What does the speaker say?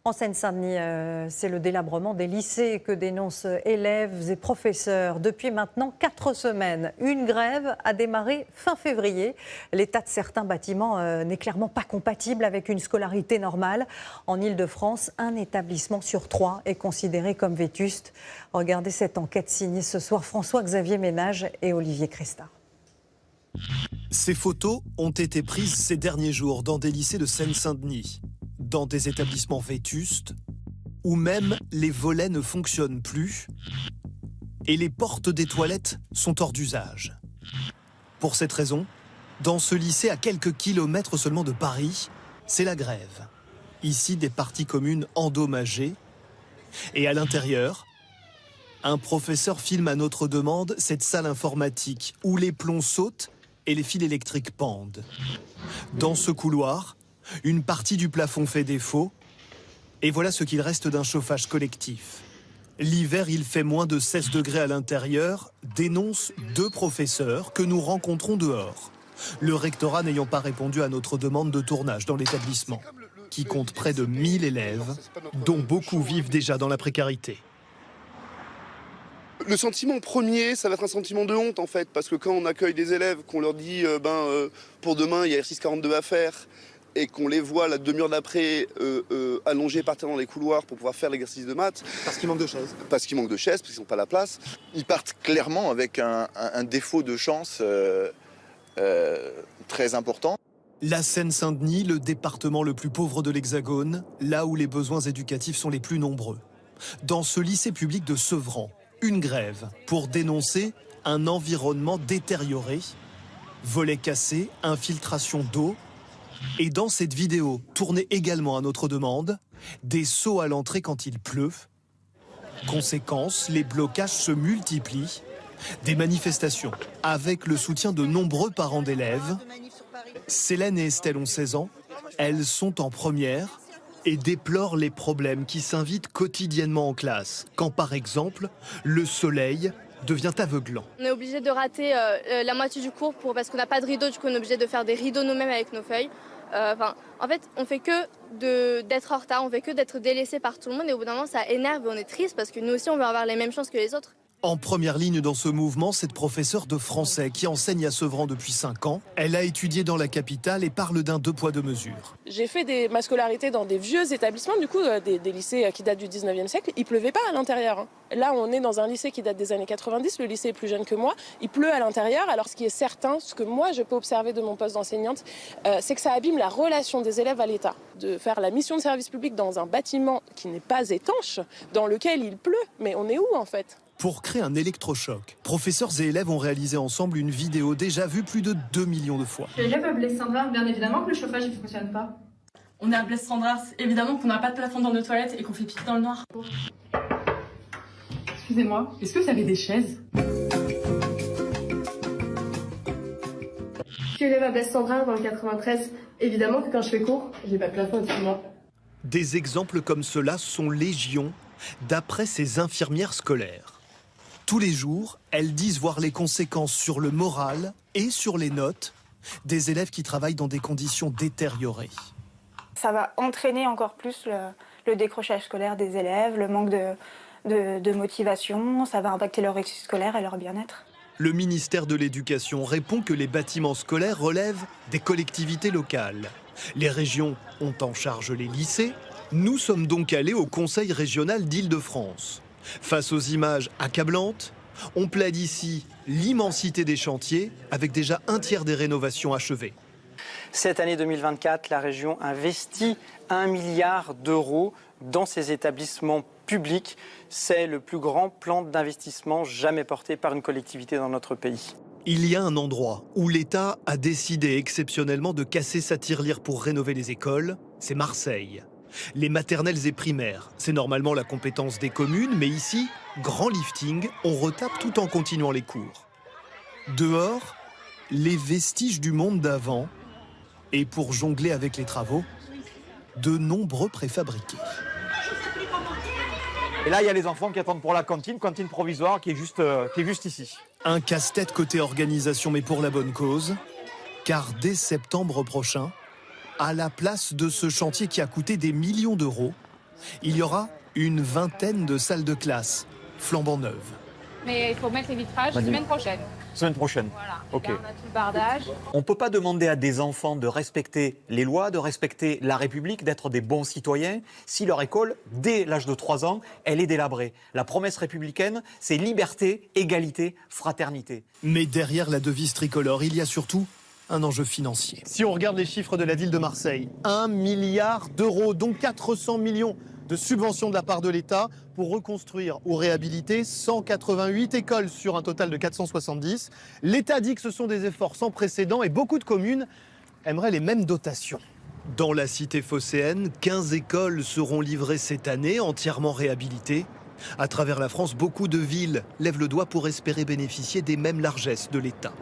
En Seine-Saint-Denis, c'est le délabrement des lycées que dénoncent élèves et professeurs. Depuis maintenant 4 semaines, une grève a démarré fin février. L'état de certains bâtiments n'est clairement pas compatible avec une scolarité normale. En Ile-de-France, un établissement sur 3 est considéré comme vétuste. Regardez cette enquête signée ce soir François-Xavier Ménage et Olivier Cresta. Ces photos ont été prises ces derniers jours dans des lycées de Seine-Saint-Denis, dans des établissements vétustes, où même les volets ne fonctionnent plus et les portes des toilettes sont hors d'usage. Pour cette raison, dans ce lycée à quelques kilomètres seulement de Paris, c'est la grève. Ici, des parties communes endommagées. Et à l'intérieur, un professeur filme à notre demande cette salle informatique où les plombs sautent et les fils électriques pendent. Dans ce couloir, une partie du plafond fait défaut et voilà ce qu'il reste d'un chauffage collectif. L'hiver, il fait moins de 16 degrés à l'intérieur, dénoncent 2 professeurs que nous rencontrons dehors. Le rectorat n'ayant pas répondu à notre demande de tournage dans l'établissement, qui compte près de 1000 élèves, dont beaucoup vivent déjà dans la précarité. Le sentiment premier, ça va être un sentiment de honte en fait, parce que quand on accueille des élèves, qu'on leur dit pour demain il y a exercice 42 à faire, et qu'on les voit la demi-heure d'après allongés par terre dans les couloirs pour pouvoir faire l'exercice de maths. Parce qu'il manque de chaises. Parce qu'il manque de chaises, parce qu'ils n'ont pas la place. Ils partent clairement avec un défaut de chance très important. La Seine-Saint-Denis, le département le plus pauvre de l'Hexagone, là où les besoins éducatifs sont les plus nombreux. Dans ce lycée public de Sevran, une grève pour dénoncer un environnement détérioré, volets cassés, infiltration d'eau. Et dans cette vidéo, tournée également à notre demande, des seaux à l'entrée quand il pleut. Conséquence, les blocages se multiplient. Des manifestations avec le soutien de nombreux parents d'élèves. Célène et Estelle ont 16 ans. Elles sont en première et déplorent les problèmes qui s'invitent quotidiennement en classe. Quand par exemple, le soleil devient aveuglant. On est obligé de rater la moitié du cours parce qu'on n'a pas de rideau, du coup on est obligé de faire des rideaux nous-mêmes avec nos feuilles. En fait, on fait que d'être en retard, on fait que d'être délaissé par tout le monde et au bout d'un moment ça énerve et on est triste parce que nous aussi on veut avoir les mêmes chances que les autres. En première ligne dans ce mouvement, cette professeure de français qui enseigne à Sevran depuis 5 ans. Elle a étudié dans la capitale et parle d'un 2 poids 2 mesures. J'ai fait ma scolarité dans des vieux établissements, du coup des lycées qui datent du 19e siècle. Il pleuvait pas à l'intérieur. Là, on est dans un lycée qui date des années 90, le lycée est plus jeune que moi. Il pleut à l'intérieur, alors ce qui est certain, ce que moi je peux observer de mon poste d'enseignante, c'est que ça abîme la relation des élèves à l'État. De faire la mission de service public dans un bâtiment qui n'est pas étanche, dans lequel il pleut, mais on est où en fait ? Pour créer un électrochoc, professeurs et élèves ont réalisé ensemble une vidéo déjà vue plus de 2 millions de fois. Je suis élève à Blaise-Saint-Drars, bien évidemment que le chauffage ne fonctionne pas. On est à Blaise-Saint-Drars, évidemment qu'on n'a pas de plafond dans nos toilettes et qu'on fait pipi dans le noir. Excusez-moi, est-ce que vous avez des chaises? Je suis élève à Blaise-Saint-Drars dans le 93, évidemment que quand je fais cours, j'ai pas de plafond au-dessus de moi. Des exemples comme cela sont légion d'après ces infirmières scolaires. Tous les jours, elles disent voir les conséquences sur le moral et sur les notes des élèves qui travaillent dans des conditions détériorées. Ça va entraîner encore plus le décrochage scolaire des élèves, le manque de motivation, ça va impacter leur réussite scolaire et leur bien-être. Le ministère de l'Éducation répond que les bâtiments scolaires relèvent des collectivités locales. Les régions ont en charge les lycées. Nous sommes donc allés au Conseil régional d'Île-de-France. Face aux images accablantes, on plaide ici l'immensité des chantiers avec déjà un tiers des rénovations achevées. Cette année 2024, la région investit 1 milliard d'euros dans ces établissements publics. C'est le plus grand plan d'investissement jamais porté par une collectivité dans notre pays. Il y a un endroit où l'État a décidé exceptionnellement de casser sa tirelire pour rénover les écoles, c'est Marseille. Les maternelles et primaires, c'est normalement la compétence des communes, mais ici, grand lifting, on retape tout en continuant les cours. Dehors, les vestiges du monde d'avant, et pour jongler avec les travaux, de nombreux préfabriqués. Et là, il y a les enfants qui attendent pour la cantine provisoire qui est juste ici. Un casse-tête côté organisation, mais pour la bonne cause, car dès septembre prochain, à la place de ce chantier qui a coûté des millions d'euros, Il y aura une vingtaine de salles de classe, flambant neuves. Mais il faut mettre les vitrages semaine prochaine. Semaine prochaine. Voilà. Ok. Là, on a tout le bardage. On ne peut pas demander à des enfants de respecter les lois, de respecter la République, d'être des bons citoyens, si leur école, dès l'âge de 3 ans, elle est délabrée. La promesse républicaine, c'est liberté, égalité, fraternité. Mais derrière la devise tricolore, il y a surtout un enjeu financier. Si on regarde les chiffres de la ville de Marseille, 1 milliard d'euros, dont 400 millions de subventions de la part de l'État pour reconstruire ou réhabiliter 188 écoles sur un total de 470. L'État dit que ce sont des efforts sans précédent et beaucoup de communes aimeraient les mêmes dotations. Dans la cité phocéenne, 15 écoles seront livrées cette année, entièrement réhabilitées. À travers la France, beaucoup de villes lèvent le doigt pour espérer bénéficier des mêmes largesses de l'État.